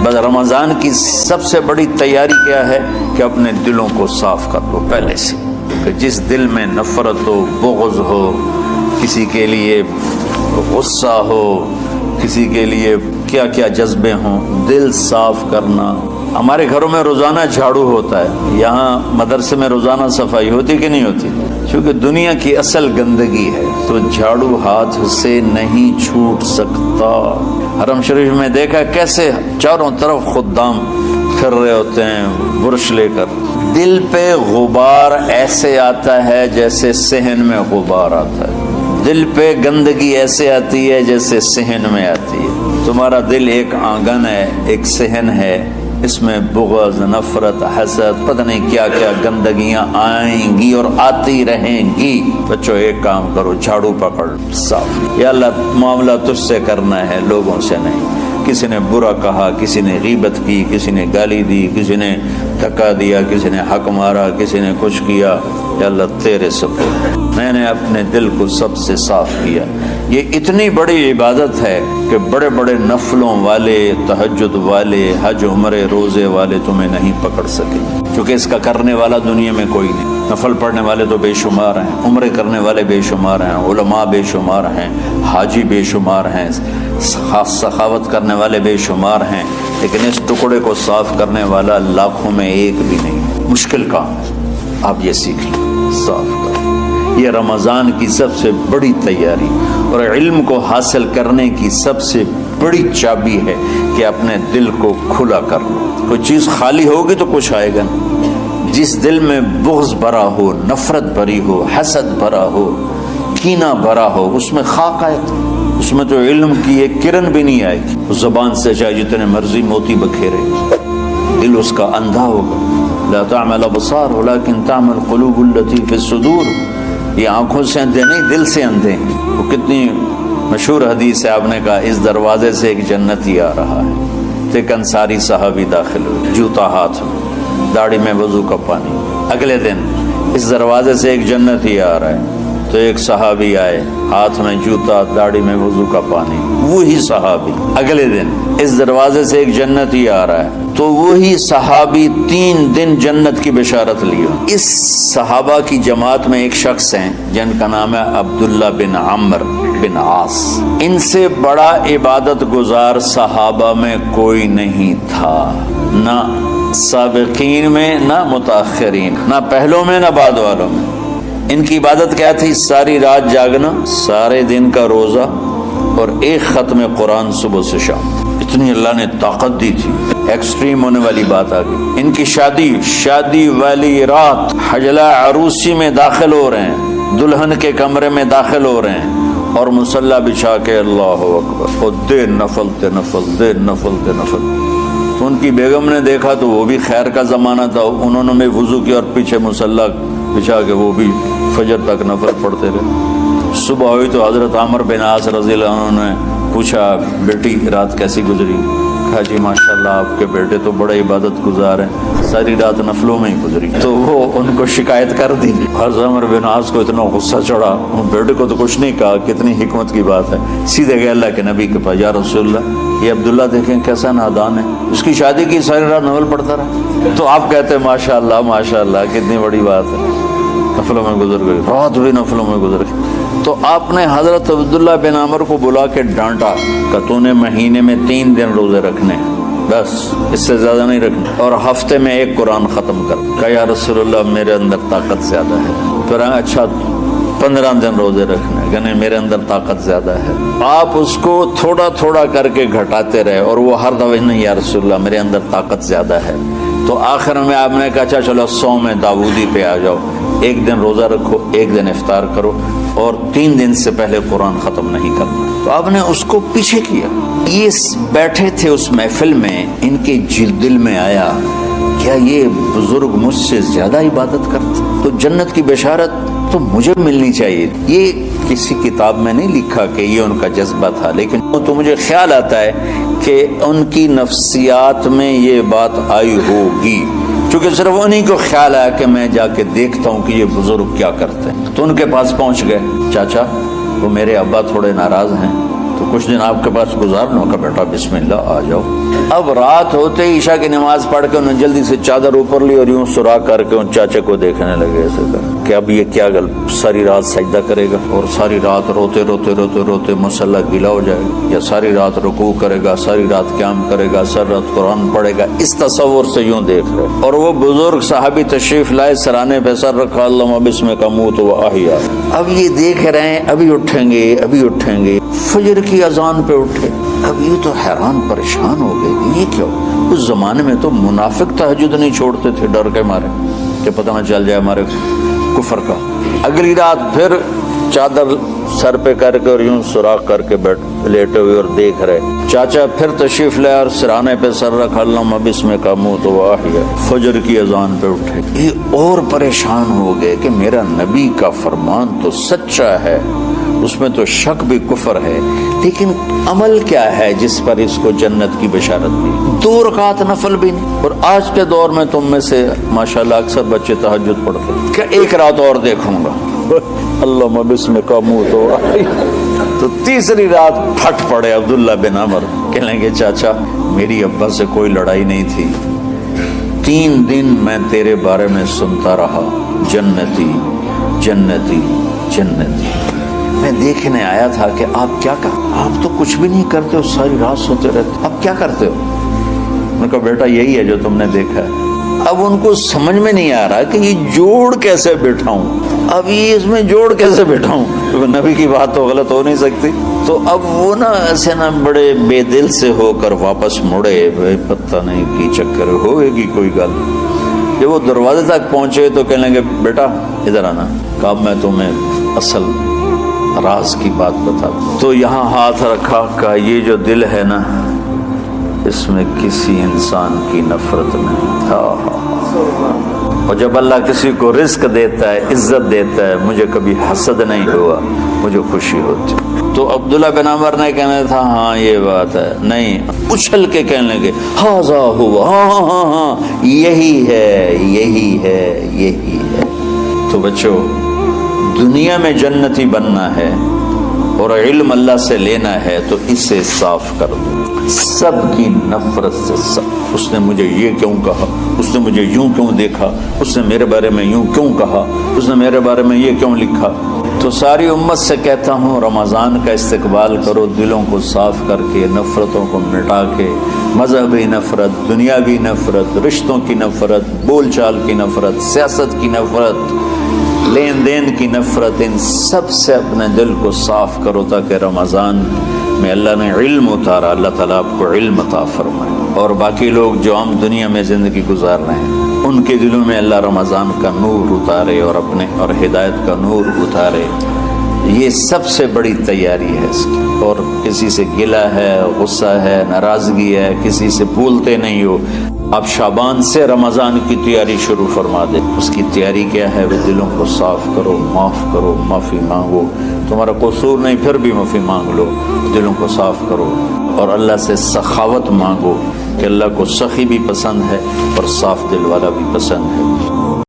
بس رمضان کی سب سے بڑی تیاری کیا ہے کہ اپنے دلوں کو صاف کر لو پہلے سے، کہ جس دل میں نفرت ہو، بغض ہو، کسی کے لیے غصہ ہو، کسی کے لیے کیا کیا جذبے ہوں، دل صاف کرنا۔ ہمارے گھروں میں روزانہ جھاڑو ہوتا ہے، یہاں مدرسے میں روزانہ صفائی ہوتی کہ نہیں ہوتی؟ چونکہ دنیا کی اصل گندگی ہے تو جھاڑو ہاتھ سے نہیں چھوٹ سکتا۔ حرم شریف میں دیکھا کیسے چاروں طرف خدام پھر رہے ہوتے ہیں برش لے کر۔ دل پہ غبار ایسے آتا ہے جیسے صحن میں غبار آتا ہے، دل پہ گندگی ایسے آتی ہے جیسے صحن میں آتی ہے۔ تمہارا دل ایک آنگن ہے، ایک صحن ہے، اس میں بغض، نفرت، حسد، پتہ نہیں کیا کیا گندگیاں آئیں گی اور آتی رہیں گی۔ بچوں ایک کام کرو، جھاڑو پکڑ صاف۔ یا اللہ معاملہ تجھ سے کرنا ہے، لوگوں سے نہیں۔ کسی نے برا کہا، کسی نے غیبت کی، کسی نے گالی دی، کسی نے دھکا دیا، کسی نے حق مارا، کسی نے کچھ کیا، یا اللہ تیرے سپرد میں نے اپنے دل کو سب سے صاف کیا۔ یہ اتنی بڑی عبادت ہے کہ بڑے بڑے نفلوں والے، تہجد والے، حج عمرے روزے والے تمہیں نہیں پکڑ سکے، کیونکہ اس کا کرنے والا دنیا میں کوئی نہیں۔ نفل پڑھنے والے تو بے شمار ہیں، عمرے کرنے والے بے شمار ہیں، علماء بے شمار ہیں، حاجی بے شمار ہیں، سخاوت کرنے والے بے شمار ہیں، لیکن اس ٹکڑے کو صاف کرنے والا لاکھوں میں ایک بھی نہیں۔ مشکل کام ہے، آپ یہ سیکھ لیں، صاف کریں۔ یہ رمضان کی سب سے بڑی تیاری اور علم کو حاصل کرنے کی سب سے بڑی چابی ہے کہ اپنے دل کو کھلا کر لو۔ کوئی چیز خالی ہوگی تو کچھ آئے گا۔ جس دل میں بغض بھرا ہو، نفرت بھری ہو، حسد بھرا ہو، کینہ بھرا ہو، اس میں خاک آئے گا، اس میں تو علم کی ایک کرن بھی نہیں آئے گی۔ زبان سے چاہے جتنے مرضی موتی بکھیرے، دل اس کا اندھا ہوگا۔ لا تعمل ابصار ولكن تعمل قلوب التي في الصدور۔ یہ آنکھوں سے اندھے نہیں، دل سے اندھے ہیں۔ وہ کتنی مشہور حدیث ہے، آپ نے کہا اس دروازے سے ایک جنتی آ رہا ہے، تو ایک انصاری صحابی داخل ہوئے، جوتا ہاتھ میں، داڑھی میں وضو کا پانی۔ اگلے دن اس دروازے سے ایک جنتی آ رہا ہے، تو ایک صحابی آئے، ہاتھ میں جوتا، داڑھی میں وضو کا پانی۔ وہی صحابی اگلے دن اس دروازے سے ایک جنتی آ رہا ہے، تو وہی صحابی 3 دن جنت کی بشارت لیے۔ اس صحابہ کی جماعت میں ایک شخص ہیں جن کا نام ہے عبداللہ بن عمرو بن عاص۔ ان سے بڑا عبادت گزار صحابہ میں کوئی نہیں تھا، نہ سابقین میں، نہ متاخرین، نہ پہلوں میں، نہ بعد والوں میں۔ ان کی عبادت کیا تھی؟ ساری رات جاگنا، سارے دن کا روزہ، اور ایک ختم قرآن صبح سے شام۔ اتنی اللہ نے طاقت دی تھی، ایکسٹریم ہونے والی بات آ گئی۔ ان کی شادی والی رات حجلہ عروسی میں داخل ہو رہے ہیں، دلہن کے کمرے میں داخل ہو رہے ہیں، اور مصلی بچھا کے اللہ اکبر، اور دے نفل تے نفل، دے نفل تے نفل۔ تو ان کی بیگم نے دیکھا تو وہ بھی خیر کا زمانہ تھا، انہوں نے بھی وضو کیا اور پیچھے مصلی بچھا کے وہ بھی فجر تک نفل پڑھتے رہے۔ صبح ہوئی تو حضرت عمرو بن عاص رضی اللہ عنہ نے پوچھا، بیٹی رات کیسی گزری؟ کہا جی ماشاءاللہ آپ کے بیٹے تو بڑے عبادت گزار ہیں، ساری رات نفلوں میں ہی گزری۔ تو وہ ان کو شکایت کر دی۔ حضرت عمرو بن عاص کو اتنا غصہ چڑھا، ان بیٹے کو تو کچھ نہیں کہا، کتنی حکمت کی بات ہے۔ سیدھے گئے اللہ کے نبی کے پاس، یا رسول اللہ یہ عبداللہ دیکھیں کیسا نادان ہے، اس کی شادی کی ساری رات نفل پڑھتا رہا۔ تو آپ کہتے ہیں ماشاءاللہ ماشاءاللہ کتنی بڑی بات ہے، نفلوں میں گزر گئی، رات بھی نفلوں میں گزر گئی۔ تو آپ نے حضرت عبداللہ بن عمرو کو بلا کے ڈانٹا کہ تو نے مہینے میں 3 دن روزے رکھنے، بس اس سے زیادہ نہیں رکھنا، اور ہفتے میں 1 قرآن ختم کر۔ کہا یا رسول اللہ میرے اندر طاقت زیادہ ہے۔ پھر اچھا 15 دن روزے رکھنے، کہنے میرے اندر طاقت زیادہ ہے۔ آپ اس کو تھوڑا تھوڑا کر کے گھٹاتے رہے، اور وہ ہر دفعہ نہیں یا رسول اللہ میرے اندر طاقت زیادہ ہے۔ تو آخر میں آپ نے کہا اچھا چلو صوم داؤدی پہ آ جاؤ، 1 دن روزہ رکھو، 1 دن افطار کرو، اور 3 دن سے پہلے قرآن ختم نہیں کرنا۔ تو آپ نے اس کو پیچھے کیا۔ یہ بیٹھے تھے اس محفل میں، ان کے دل میں آیا کیا یہ بزرگ مجھ سے زیادہ عبادت کرتے؟ تو جنت کی بشارت تو مجھے ملنی چاہیے۔ یہ کسی کتاب میں نہیں لکھا کہ یہ ان کا جذبہ تھا، لیکن تو مجھے خیال آتا ہے کہ ان کی نفسیات میں یہ بات آئی ہوگی، چونکہ صرف انہیں کو خیال آیا کہ میں جا کے دیکھتا ہوں کہ یہ بزرگ کیا کرتے ہیں۔ تو ان کے پاس پہنچ گئے، چاچا وہ میرے ابا تھوڑے ناراض ہیں، تو کچھ دن آپ کے پاس گزارنا کا بیٹا بسم اللہ آ جاؤ. اب رات ہوتے ہی عشاء کی نماز پڑھ کے انہوں نے جلدی سے چادر اوپر لی اور یوں سراغ کر کے ان چاچے کو دیکھنے لگے ایسے کر کہ اب یہ کیا گل ساری رات سجدہ کرے گا اور ساری رات روتے روتے روتے روتے مسلح گیلا ہو جائے گا، یا ساری رات رکوع کرے گا، ساری رات قیام کرے گا، ساری رات قرآن پڑھے گا. اس تصور سے یوں دیکھ رہے اور وہ بزرگ صحابی تشریف لائے، سرانے پہ سر رکھا، اللہم بسم کا موت و احیا. اب یہ دیکھ رہے ہیں ابھی اٹھیں گے ابھی اٹھیں گے. فجر کی اذان پہ اٹھے. اب یہ تو حیران پریشان ہو گئے کہ یہ کیوں؟ اس زمانے میں تو منافق تہجد نہیں چھوڑتے تھے ڈر کے مارے کہ پتہ نہ چل جائے ہمارے کفر کا. اگلی رات پھر چادر سر پہ کر کے اور یوں سوراخ کر کے لیٹے ہوئے اور دیکھ رہے. چاچا پھر تشریف لے اور سرانے پہ سر رکھا، اللہم بسم کا موت و احیا. فجر کی اذان پہ اٹھے. یہ اور پریشان ہو گئے کہ میرا نبی کا فرمان تو سچا ہے، اس میں تو شک بھی کفر ہے، لیکن عمل کیا ہے جس پر اس کو جنت کی بشارت دی؟ 2 رکعت نفل بھی نہیں. اور آج کے دور میں تم میں سے ماشاءاللہ اکثر بچے تہجد پڑھتے ہیں کہ 1 رات اور دیکھوں گا، اللہم بسم کا موت و احیا. تو تیسری رات پھٹ پڑے عبداللہ بن عمر، کہنے لگے چاچا میری ابا سے کوئی لڑائی نہیں تھی، 3 دن میں تیرے بارے میں سنتا رہا، جنتی جنتی جنتی. میں دیکھنے آیا تھا کہ آپ کیا کرتے، آپ تو کچھ بھی نہیں کرتے ہو، ساری رات سوتے رہتے، آپ کیا کرتے ہو؟ میں نے کہا بیٹا یہی ہے جو تم نے دیکھا ہے. اب ان کو سمجھ میں نہیں آ رہا کہ یہ جوڑ کیسے بٹھاؤں، اب یہ اس میں جوڑ کیسے بٹھاؤں، کیونکہ نبی کی بات تو غلط ہو نہیں سکتی. تو اب وہ نا ایسے نا بڑے بے دل سے ہو کر واپس مڑے، پتہ نہیں کی چکر ہوئے گی کوئی گل. جب وہ دروازے تک پہنچے تو کہنے لگے بیٹا ادھر آنا. کہا میں تمہیں اصل راز کی بات بتا. تو یہاں ہاتھ رکھا، کہا یہ جو دل ہے نا اس میں کسی انسان کی نفرت نہیں. اور جب اللہ کسی کو رزق دیتا ہے، عزت دیتا ہے، مجھے کبھی حسد نہیں ہوا، مجھے خوشی ہوتی. تو عبداللہ بن عمر نے کہنا تھا ہاں یہ بات ہے، نہیں اچھل کے کہنے لگے ہاذا ہوا، ہاں ہاں ہاں ہاں یہی ہے یہی ہے یہی ہے. تو بچوں دنیا میں جنتی بننا ہے اور علم اللہ سے لینا ہے تو اسے صاف کر دو سب کی نفرت سے. اس نے مجھے یہ کیوں کہا، اس نے مجھے یوں کیوں دیکھا، اس نے میرے بارے میں یوں کیوں کہا، اس نے میرے بارے میں یہ کیوں لکھا. تو ساری امت سے کہتا ہوں رمضان کا استقبال کرو، دلوں کو صاف کر کے، نفرتوں کو مٹا کے، مذہبی نفرت، دنیاوی نفرت، رشتوں کی نفرت، بول چال کی نفرت، سیاست کی نفرت، لین دین کی نفرت، ان سب سے اپنے دل کو صاف کرو تاکہ رمضان میں اللہ نے علم اتارا، اللہ تعالیٰ آپ کو علم عطا فرمائے. اور باقی لوگ جو عام دنیا میں زندگی گزار رہے ہیں ان کے دلوں میں اللہ رمضان کا نور اتارے اور اپنے اور ہدایت کا نور اتارے. یہ سب سے بڑی تیاری ہے اس کی. اور کسی سے گلہ ہے، غصہ ہے، ناراضگی ہے، کسی سے بھولتے نہیں ہو، آپ شعبان سے رمضان کی تیاری شروع فرما دیں. اس کی تیاری کیا ہے؟ وہ دلوں کو صاف کرو، معاف کرو، معافی مانگو. تمہارا قصور نہیں پھر بھی معافی مانگ لو، دلوں کو صاف کرو اور اللہ سے سخاوت مانگو کہ اللہ کو سخی بھی پسند ہے اور صاف دل والا بھی پسند ہے.